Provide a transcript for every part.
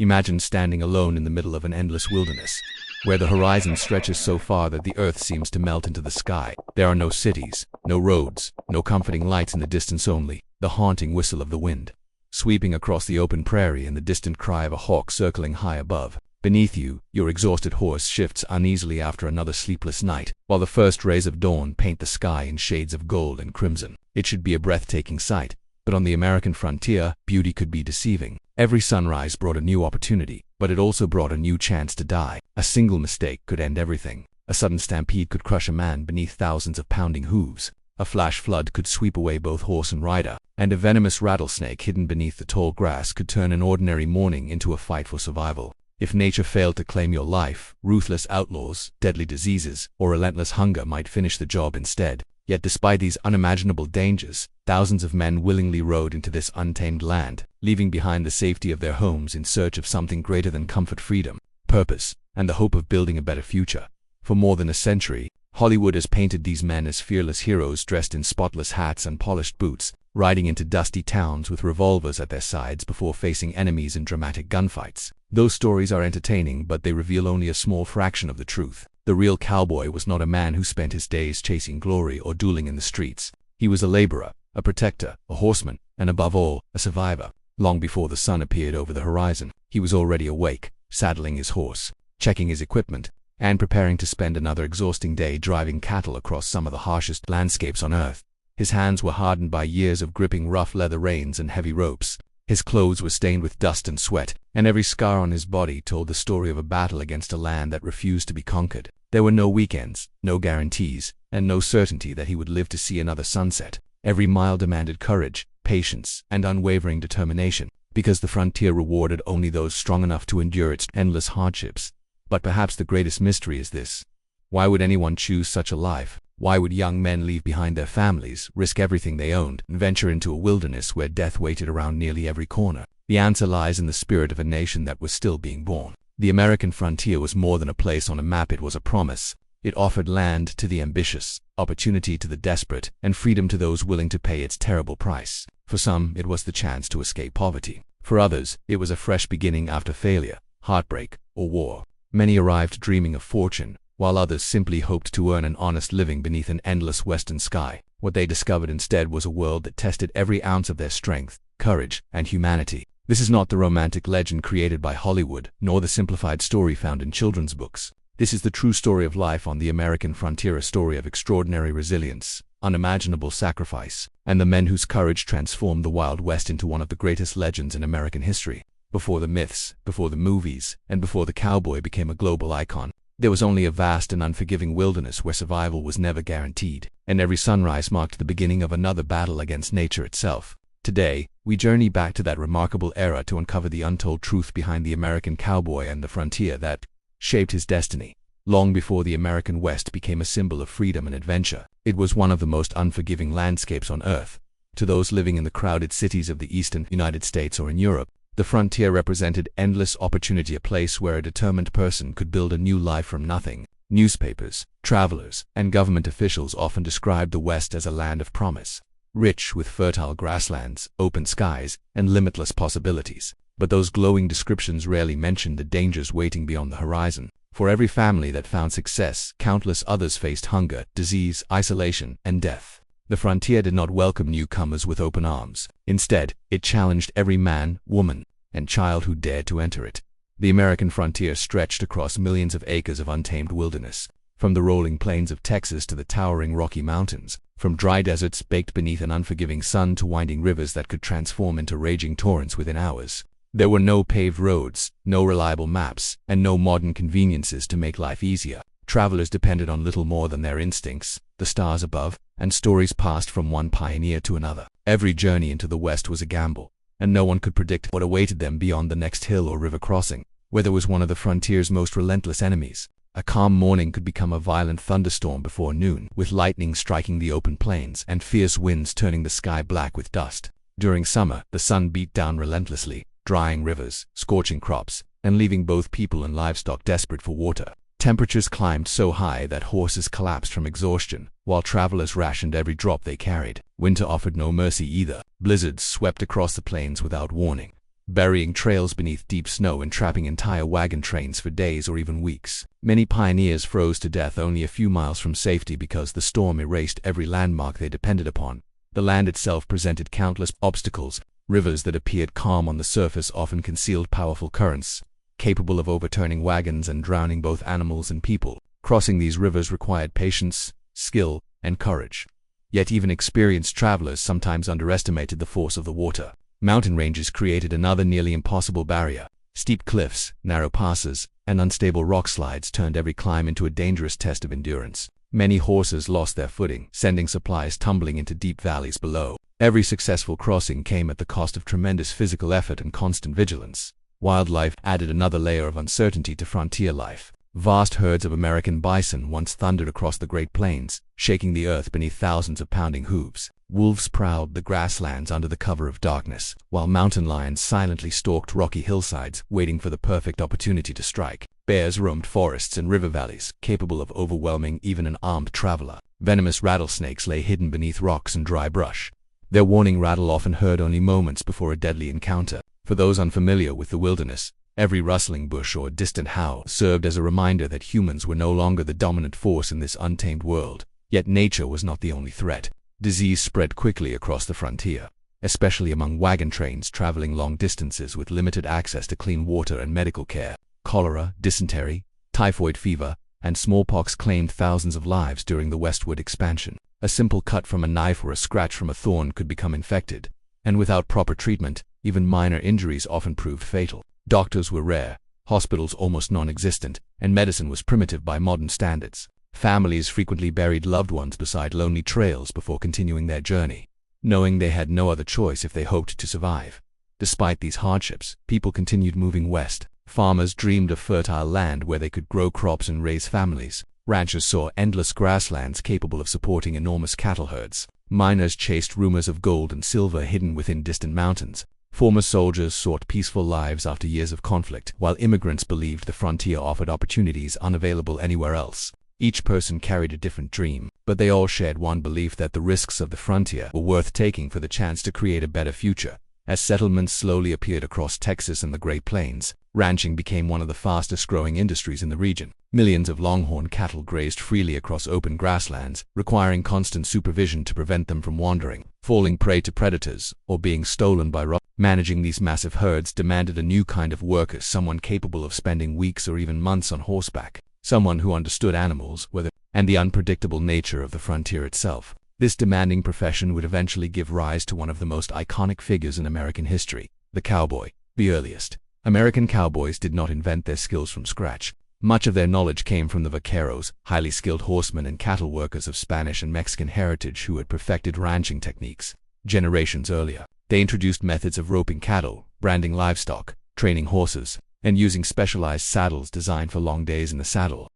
Imagine standing alone in the middle of an endless wilderness, where the horizon stretches so far that the earth seems to melt into the sky. There are no cities, no roads, no comforting lights in the distance, only the haunting whistle of the wind, sweeping across the open prairie, and the distant cry of a hawk circling high above. Beneath you, your exhausted horse shifts uneasily after another sleepless night, while the first rays of dawn paint the sky in shades of gold and crimson. It should be a breathtaking sight, but on the American frontier, beauty could be deceiving. Every sunrise brought a new opportunity, but it also brought a new chance to die. A single mistake could end everything. A sudden stampede could crush a man beneath thousands of pounding hooves. A flash flood could sweep away both horse and rider, and a venomous rattlesnake hidden beneath the tall grass could turn an ordinary morning into a fight for survival. If nature failed to claim your life, ruthless outlaws, deadly diseases, or relentless hunger might finish the job instead. Yet despite these unimaginable dangers, thousands of men willingly rode into this untamed land, leaving behind the safety of their homes in search of something greater than comfort, freedom, purpose, and the hope of building a better future. For more than a century, Hollywood has painted these men as fearless heroes dressed in spotless hats and polished boots, riding into dusty towns with revolvers at their sides before facing enemies in dramatic gunfights. Those stories are entertaining, but they reveal only a small fraction of the truth. The real cowboy was not a man who spent his days chasing glory or dueling in the streets. He was a laborer, a protector, a horseman, and above all, a survivor. Long before the sun appeared over the horizon, he was already awake, saddling his horse, checking his equipment, and preparing to spend another exhausting day driving cattle across some of the harshest landscapes on earth. His hands were hardened by years of gripping rough leather reins and heavy ropes. His clothes were stained with dust and sweat, and every scar on his body told the story of a battle against a land that refused to be conquered. There were no weekends, no guarantees, and no certainty that he would live to see another sunset. Every mile demanded courage, patience, and unwavering determination, because the frontier rewarded only those strong enough to endure its endless hardships. But perhaps the greatest mystery is this: why would anyone choose such a life? Why would young men leave behind their families, risk everything they owned, and venture into a wilderness where death waited around nearly every corner? The answer lies in the spirit of a nation that was still being born. The American frontier was more than a place on a map, it was a promise. It offered land to the ambitious, opportunity to the desperate, and freedom to those willing to pay its terrible price. For some, it was the chance to escape poverty. For others, it was a fresh beginning after failure, heartbreak, or war. Many arrived dreaming of fortune, while others simply hoped to earn an honest living beneath an endless western sky. What they discovered instead was a world that tested every ounce of their strength, courage, and humanity. This is not the romantic legend created by Hollywood, nor the simplified story found in children's books. This is the true story of life on the American frontier, a story of extraordinary resilience, unimaginable sacrifice, and the men whose courage transformed the Wild West into one of the greatest legends in American history. Before the myths, before the movies, and before the cowboy became a global icon, there was only a vast and unforgiving wilderness where survival was never guaranteed, and every sunrise marked the beginning of another battle against nature itself. Today, we journey back to that remarkable era to uncover the untold truth behind the American cowboy and the frontier that shaped his destiny. Long before the American West became a symbol of freedom and adventure, it was one of the most unforgiving landscapes on earth. To those living in the crowded cities of the eastern United States or in Europe, the frontier represented endless opportunity, a place where a determined person could build a new life from nothing. Newspapers, travelers, and government officials often described the West as a land of promise, rich with fertile grasslands, open skies, and limitless possibilities. But those glowing descriptions rarely mentioned the dangers waiting beyond the horizon. For every family that found success, countless others faced hunger, disease, isolation, and death. The frontier did not welcome newcomers with open arms. Instead, it challenged every man, woman, and child who dared to enter it. The American frontier stretched across millions of acres of untamed wilderness, from the rolling plains of Texas to the towering Rocky Mountains, from dry deserts baked beneath an unforgiving sun to winding rivers that could transform into raging torrents within hours. There were no paved roads, no reliable maps, and no modern conveniences to make life easier. Travelers depended on little more than their instincts, the stars above, and stories passed from one pioneer to another. Every journey into the West was a gamble, and no one could predict what awaited them beyond the next hill or river crossing. Weather was one of the frontier's most relentless enemies. A calm morning could become a violent thunderstorm before noon, with lightning striking the open plains and fierce winds turning the sky black with dust. During summer, the sun beat down relentlessly, drying rivers, scorching crops, and leaving both people and livestock desperate for water. Temperatures climbed so high that horses collapsed from exhaustion, while travelers rationed every drop they carried. Winter offered no mercy either. Blizzards swept across the plains without warning, burying trails beneath deep snow and trapping entire wagon trains for days or even weeks. Many pioneers froze to death only a few miles from safety because the storm erased every landmark they depended upon. The land itself presented countless obstacles. Rivers that appeared calm on the surface often concealed powerful currents, capable of overturning wagons and drowning both animals and people. Crossing these rivers required patience, skill, and courage. Yet even experienced travelers sometimes underestimated the force of the water. Mountain ranges created another nearly impossible barrier. Steep cliffs, narrow passes, and unstable rock slides turned every climb into a dangerous test of endurance. Many horses lost their footing, sending supplies tumbling into deep valleys below. Every successful crossing came at the cost of tremendous physical effort and constant vigilance. Wildlife added another layer of uncertainty to frontier life. Vast herds of American bison once thundered across the Great Plains, shaking the earth beneath thousands of pounding hooves. Wolves prowled the grasslands under the cover of darkness, while mountain lions silently stalked rocky hillsides, waiting for the perfect opportunity to strike. Bears roamed forests and river valleys, capable of overwhelming even an armed traveler. Venomous rattlesnakes lay hidden beneath rocks and dry brush, their warning rattle often heard only moments before a deadly encounter. For those unfamiliar with the wilderness, every rustling bush or distant howl served as a reminder that humans were no longer the dominant force in this untamed world. Yet nature was not the only threat. Disease spread quickly across the frontier, especially among wagon trains traveling long distances with limited access to clean water and medical care. Cholera, dysentery, typhoid fever, and smallpox claimed thousands of lives during the westward expansion. A simple cut from a knife or a scratch from a thorn could become infected, and without proper treatment, even minor injuries often proved fatal. Doctors were rare, hospitals almost non-existent, and medicine was primitive by modern standards. Families frequently buried loved ones beside lonely trails before continuing their journey, knowing they had no other choice if they hoped to survive. Despite these hardships, people continued moving west. Farmers dreamed of fertile land where they could grow crops and raise families. Ranchers saw endless grasslands capable of supporting enormous cattle herds. Miners chased rumors of gold and silver hidden within distant mountains. Former soldiers sought peaceful lives after years of conflict, while immigrants believed the frontier offered opportunities unavailable anywhere else. Each person carried a different dream, but they all shared one belief that the risks of the frontier were worth taking for the chance to create a better future. As settlements slowly appeared across Texas and the Great Plains, ranching became one of the fastest-growing industries in the region. Millions of longhorn cattle grazed freely across open grasslands, requiring constant supervision to prevent them from wandering, falling prey to predators, or being stolen by robbers. Managing these massive herds demanded a new kind of worker, someone capable of spending weeks or even months on horseback, someone who understood animals, and the unpredictable nature of the frontier itself. This demanding profession would eventually give rise to one of the most iconic figures in American history, the cowboy. The earliest American cowboys did not invent their skills from scratch. Much of their knowledge came from the vaqueros, highly skilled horsemen and cattle workers of Spanish and Mexican heritage who had perfected ranching techniques generations earlier. They introduced methods of roping cattle, branding livestock, training horses, and using specialized saddles designed for long days in the saddle.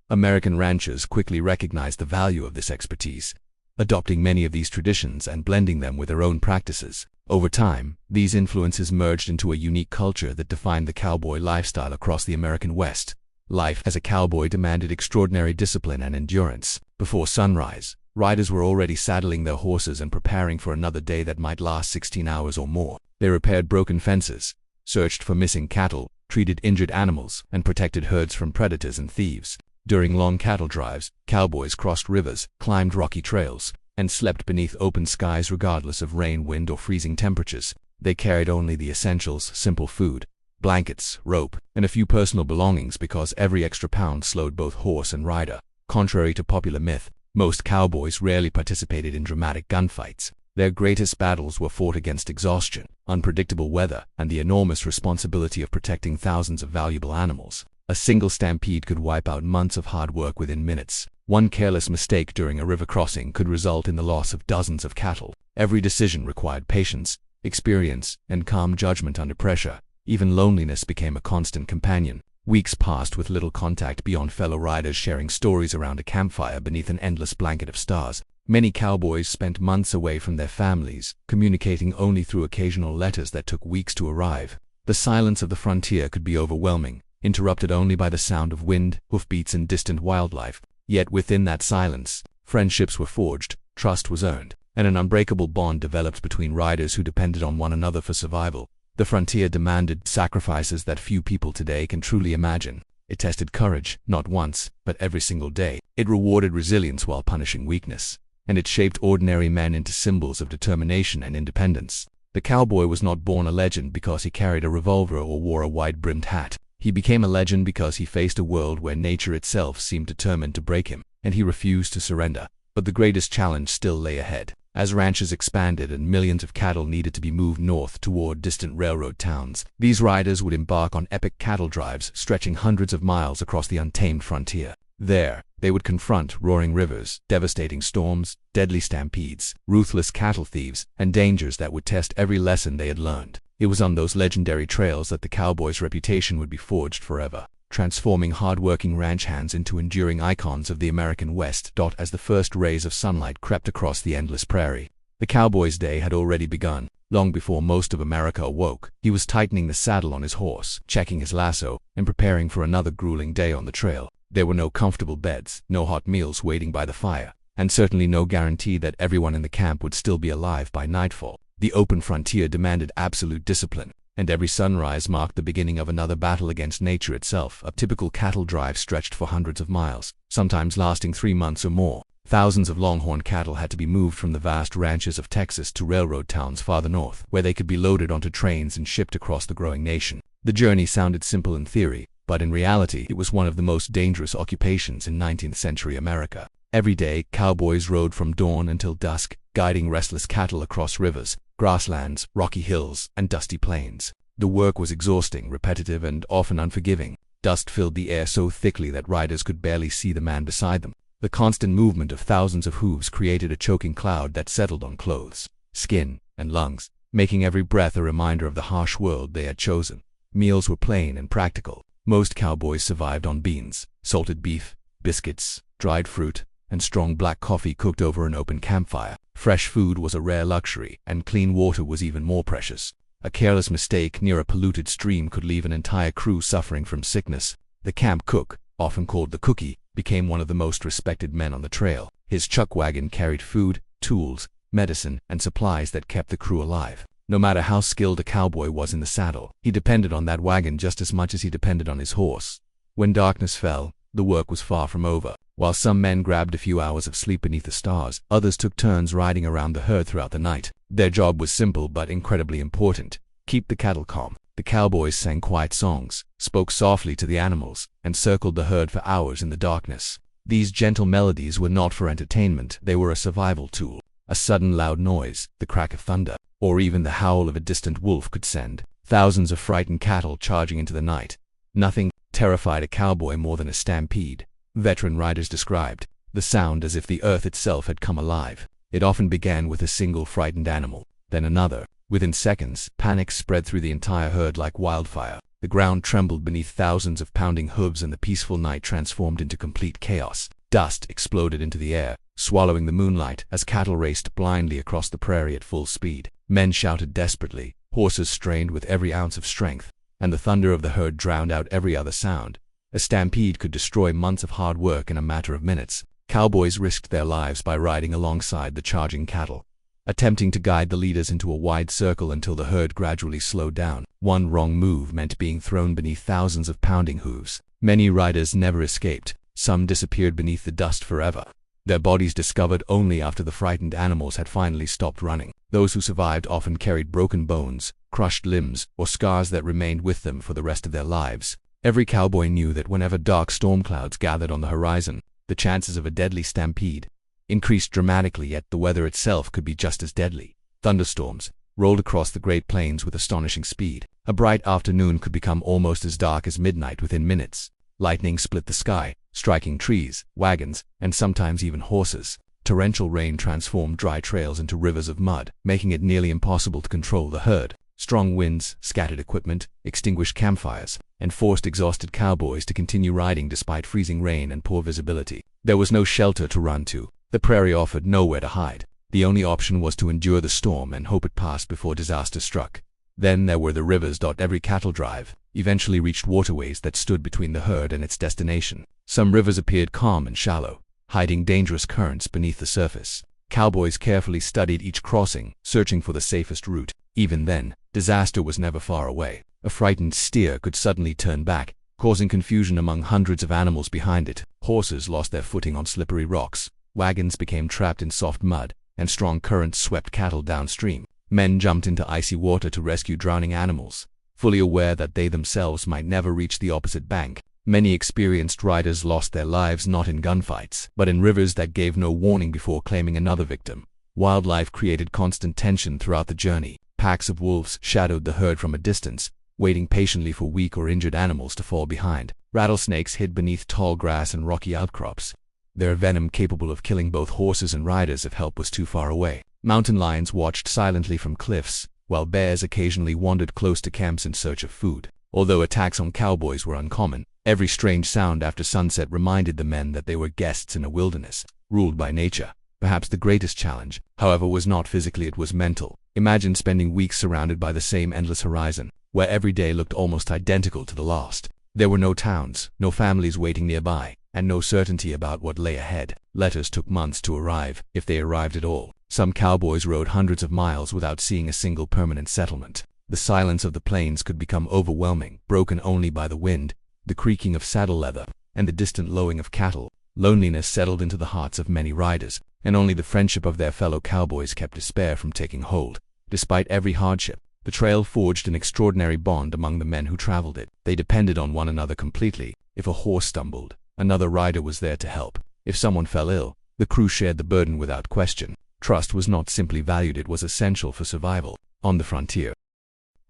American ranchers quickly recognized the value of this expertise, adopting many of these traditions and blending them with their own practices. Over time, these influences merged into a unique culture that defined the cowboy lifestyle across the American West. Life as a cowboy demanded extraordinary discipline and endurance. Before sunrise, riders were already saddling their horses and preparing for another day that might last 16 hours or more. They repaired broken fences, searched for missing cattle, treated injured animals, and protected herds from predators and thieves. During long cattle drives, cowboys crossed rivers, climbed rocky trails, and slept beneath open skies regardless of rain, wind, or freezing temperatures. They carried only the essentials: simple food, blankets, rope, and a few personal belongings, because every extra pound slowed both horse and rider. Contrary to popular myth, most cowboys rarely participated in dramatic gunfights. Their greatest battles were fought against exhaustion, unpredictable weather, and the enormous responsibility of protecting thousands of valuable animals. A single stampede could wipe out months of hard work within minutes. One careless mistake during a river crossing could result in the loss of dozens of cattle. Every decision required patience, experience, and calm judgment under pressure. Even loneliness became a constant companion. Weeks passed with little contact beyond fellow riders sharing stories around a campfire beneath an endless blanket of stars. Many cowboys spent months away from their families, communicating only through occasional letters that took weeks to arrive. The silence of the frontier could be overwhelming, interrupted only by the sound of wind, hoofbeats, and distant wildlife. Yet within that silence, friendships were forged, trust was earned, and an unbreakable bond developed between riders who depended on one another for survival. The frontier demanded sacrifices that few people today can truly imagine. It tested courage, not once, but every single day. It rewarded resilience while punishing weakness. And it shaped ordinary men into symbols of determination and independence. The cowboy was not born a legend because he carried a revolver or wore a wide-brimmed hat. He became a legend because he faced a world where nature itself seemed determined to break him, and he refused to surrender. But the greatest challenge still lay ahead. As ranches expanded and millions of cattle needed to be moved north toward distant railroad towns, these riders would embark on epic cattle drives stretching hundreds of miles across the untamed frontier. There, they would confront roaring rivers, devastating storms, deadly stampedes, ruthless cattle thieves, and dangers that would test every lesson they had learned. It was on those legendary trails that the cowboy's reputation would be forged forever, transforming hard-working ranch hands into enduring icons of the American West. As the first rays of sunlight crept across the endless prairie, the cowboy's day had already begun. Long before most of America awoke, he was tightening the saddle on his horse, checking his lasso, and preparing for another grueling day on the trail. There were no comfortable beds, no hot meals waiting by the fire, and certainly no guarantee that everyone in the camp would still be alive by nightfall. The open frontier demanded absolute discipline, and every sunrise marked the beginning of another battle against nature itself. A typical cattle drive stretched for hundreds of miles, sometimes lasting 3 months or more. Thousands of longhorn cattle had to be moved from the vast ranches of Texas to railroad towns farther north, where they could be loaded onto trains and shipped across the growing nation. The journey sounded simple in theory, but in reality it was one of the most dangerous occupations in 19th century America. Every day, cowboys rode from dawn until dusk, guiding restless cattle across rivers, grasslands, rocky hills, and dusty plains. The work was exhausting, repetitive, and often unforgiving. Dust filled the air so thickly that riders could barely see the man beside them. The constant movement of thousands of hooves created a choking cloud that settled on clothes, skin, and lungs, making every breath a reminder of the harsh world they had chosen. Meals were plain and practical. Most cowboys survived on beans, salted beef, biscuits, dried fruit, and strong black coffee cooked over an open campfire. Fresh food was a rare luxury, and clean water was even more precious. A careless mistake near a polluted stream could leave an entire crew suffering from sickness. The camp cook, often called the cookie, became one of the most respected men on the trail. His chuck wagon carried food, tools, medicine, and supplies that kept the crew alive. No matter how skilled a cowboy was in the saddle, he depended on that wagon just as much as he depended on his horse. When darkness fell, the work was far from over. While some men grabbed a few hours of sleep beneath the stars, others took turns riding around the herd throughout the night. Their job was simple but incredibly important: keep the cattle calm. The cowboys sang quiet songs, spoke softly to the animals, and circled the herd for hours in the darkness. These gentle melodies were not for entertainment, they were a survival tool. A sudden loud noise, the crack of thunder, or even the howl of a distant wolf could send thousands of frightened cattle charging into the night. Nothing terrified a cowboy more than a stampede. Veteran riders described the sound as if the earth itself had come alive. It often began with a single frightened animal, then another. Within seconds, panic spread through the entire herd like wildfire. The ground trembled beneath thousands of pounding hooves, and the peaceful night transformed into complete chaos. Dust exploded into the air, swallowing the moonlight as cattle raced blindly across the prairie at full speed. Men shouted desperately, horses strained with every ounce of strength, and the thunder of the herd drowned out every other sound. A stampede could destroy months of hard work in a matter of minutes. Cowboys risked their lives by riding alongside the charging cattle, attempting to guide the leaders into a wide circle until the herd gradually slowed down. One wrong move meant being thrown beneath thousands of pounding hooves. Many riders never escaped. Some disappeared beneath the dust forever, their bodies discovered only after the frightened animals had finally stopped running. Those who survived often carried broken bones, crushed limbs, or scars that remained with them for the rest of their lives. Every cowboy knew that whenever dark storm clouds gathered on the horizon, the chances of a deadly stampede increased dramatically, yet the weather itself could be just as deadly. Thunderstorms rolled across the Great Plains with astonishing speed. A bright afternoon could become almost as dark as midnight within minutes. Lightning split the sky, striking trees, wagons, and sometimes even horses. Torrential rain transformed dry trails into rivers of mud, making it nearly impossible to control the herd. Strong winds scattered equipment, extinguished campfires, and forced exhausted cowboys to continue riding despite freezing rain and poor visibility. There was no shelter to run to. The prairie offered nowhere to hide. The only option was to endure the storm and hope it passed before disaster struck. Then there were the rivers. Every cattle drive eventually reached waterways that stood between the herd and its destination. Some rivers appeared calm and shallow, hiding dangerous currents beneath the surface. Cowboys carefully studied each crossing, searching for the safest route. Even then, Disaster was never far away. A frightened steer could suddenly turn back, causing confusion among hundreds of animals behind it. Horses lost their footing on slippery rocks, wagons became trapped in soft mud, and strong currents swept cattle downstream. Men jumped into icy water to rescue drowning animals, fully aware that they themselves might never reach the opposite bank. Many experienced riders lost their lives not in gunfights, but in rivers that gave no warning before claiming another victim. Wildlife created constant tension throughout the journey. Packs of wolves shadowed the herd from a distance, waiting patiently for weak or injured animals to fall behind. Rattlesnakes hid beneath tall grass and rocky outcrops, their venom capable of killing both horses and riders if help was too far away. Mountain lions watched silently from cliffs, while bears occasionally wandered close to camps in search of food. Although attacks on cowboys were uncommon, every strange sound after sunset reminded the men that they were guests in a wilderness, ruled by nature. Perhaps the greatest challenge, however, was not physically, it was mental. Imagine spending weeks surrounded by the same endless horizon, where every day looked almost identical to the last. There were no towns, no families waiting nearby, and no certainty about what lay ahead. Letters took months to arrive, if they arrived at all. Some cowboys rode hundreds of miles without seeing a single permanent settlement. The silence of the plains could become overwhelming, broken only by the wind, the creaking of saddle leather, and the distant lowing of cattle. Loneliness settled into the hearts of many riders, and only the friendship of their fellow cowboys kept despair from taking hold. Despite every hardship, the trail forged an extraordinary bond among the men who traveled it. They depended on one another completely. If a horse stumbled, another rider was there to help. If someone fell ill, the crew shared the burden without question. Trust was not simply valued, it was essential for survival. On the frontier,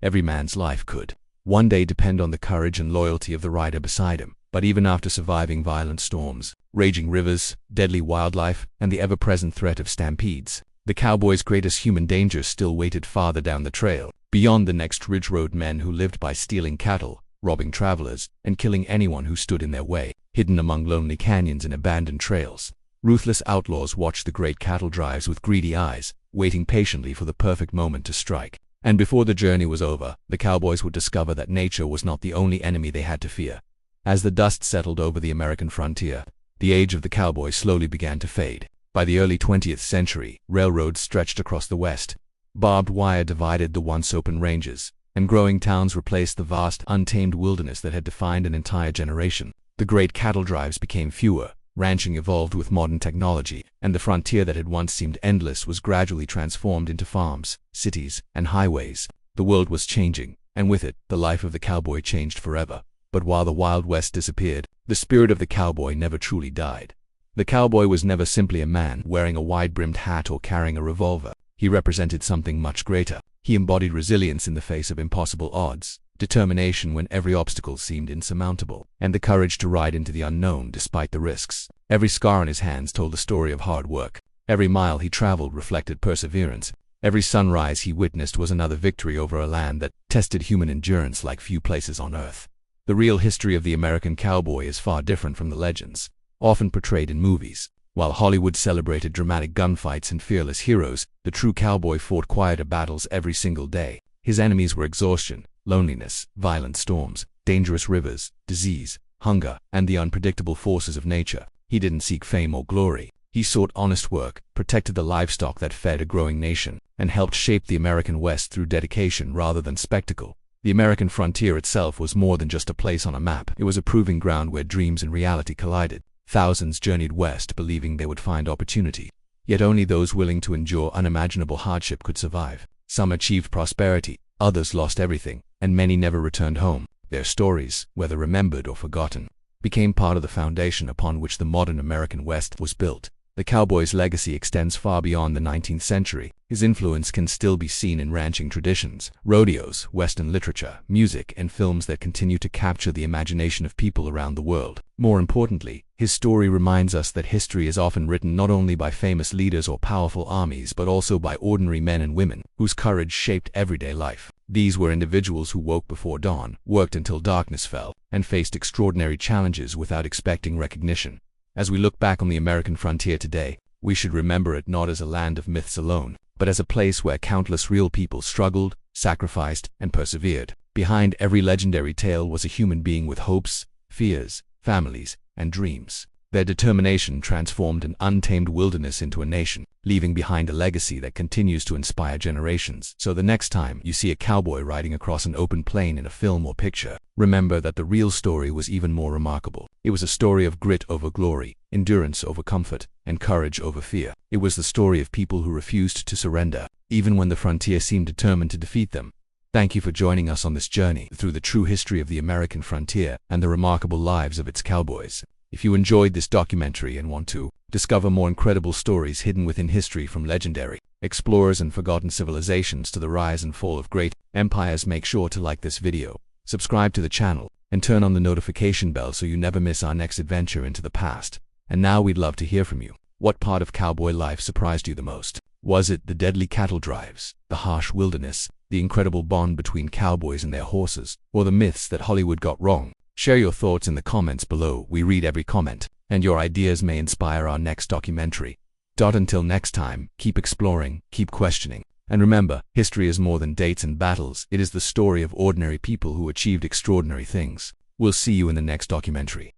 every man's life could one day depend on the courage and loyalty of the rider beside him. But even after surviving violent storms, raging rivers, deadly wildlife, and the ever-present threat of stampedes, the cowboys' greatest human danger still waited farther down the trail. Beyond the next ridge rode men who lived by stealing cattle, robbing travelers, and killing anyone who stood in their way. Hidden among lonely canyons and abandoned trails, ruthless outlaws watched the great cattle drives with greedy eyes, waiting patiently for the perfect moment to strike. And before the journey was over, the cowboys would discover that nature was not the only enemy they had to fear. As the dust settled over the American frontier, the age of the cowboy slowly began to fade. By the early 20th century, railroads stretched across the West. Barbed wire divided the once open ranges, and growing towns replaced the vast, untamed wilderness that had defined an entire generation. The great cattle drives became fewer, ranching evolved with modern technology, and the frontier that had once seemed endless was gradually transformed into farms, cities, and highways. The world was changing, and with it, the life of the cowboy changed forever. But while the Wild West disappeared, the spirit of the cowboy never truly died. The cowboy was never simply a man wearing a wide-brimmed hat or carrying a revolver. He represented something much greater. He embodied resilience in the face of impossible odds, determination when every obstacle seemed insurmountable, and the courage to ride into the unknown despite the risks. Every scar on his hands told the story of hard work. Every mile he traveled reflected perseverance. Every sunrise he witnessed was another victory over a land that tested human endurance like few places on earth. The real history of the American cowboy is far different from the legends, often portrayed in movies. While Hollywood celebrated dramatic gunfights and fearless heroes, the true cowboy fought quieter battles every single day. His enemies were exhaustion, loneliness, violent storms, dangerous rivers, disease, hunger, and the unpredictable forces of nature. He didn't seek fame or glory. He sought honest work, protected the livestock that fed a growing nation, and helped shape the American West through dedication rather than spectacle. The American frontier itself was more than just a place on a map. It was a proving ground where dreams and reality collided. Thousands journeyed west believing they would find opportunity. Yet only those willing to endure unimaginable hardship could survive. Some achieved prosperity, others lost everything, and many never returned home. Their stories, whether remembered or forgotten, became part of the foundation upon which the modern American West was built. The cowboy's legacy extends far beyond the 19th century. His influence can still be seen in ranching traditions, rodeos, Western literature, music, and films that continue to capture the imagination of people around the world. More importantly, his story reminds us that history is often written not only by famous leaders or powerful armies but also by ordinary men and women whose courage shaped everyday life. These were individuals who woke before dawn, worked until darkness fell, and faced extraordinary challenges without expecting recognition. As we look back on the American frontier today, we should remember it not as a land of myths alone, but as a place where countless real people struggled, sacrificed, and persevered. Behind every legendary tale was a human being with hopes, fears, families, and dreams. Their determination transformed an untamed wilderness into a nation, leaving behind a legacy that continues to inspire generations. So the next time you see a cowboy riding across an open plain in a film or picture, remember that the real story was even more remarkable. It was a story of grit over glory, endurance over comfort, and courage over fear. It was the story of people who refused to surrender, even when the frontier seemed determined to defeat them. Thank you for joining us on this journey through the true history of the American frontier and the remarkable lives of its cowboys. If you enjoyed this documentary and want to discover more incredible stories hidden within history, from legendary explorers and forgotten civilizations to the rise and fall of great empires, make sure to like this video, subscribe to the channel, and turn on the notification bell so you never miss our next adventure into the past. And now we'd love to hear from you. What part of cowboy life surprised you the most? Was it the deadly cattle drives, the harsh wilderness, the incredible bond between cowboys and their horses, or the myths that Hollywood got wrong? Share your thoughts in the comments below. We read every comment, and your ideas may inspire our next documentary. Until next time, keep exploring, keep questioning, and remember, history is more than dates and battles. It is the story of ordinary people who achieved extraordinary things. We'll see you in the next documentary.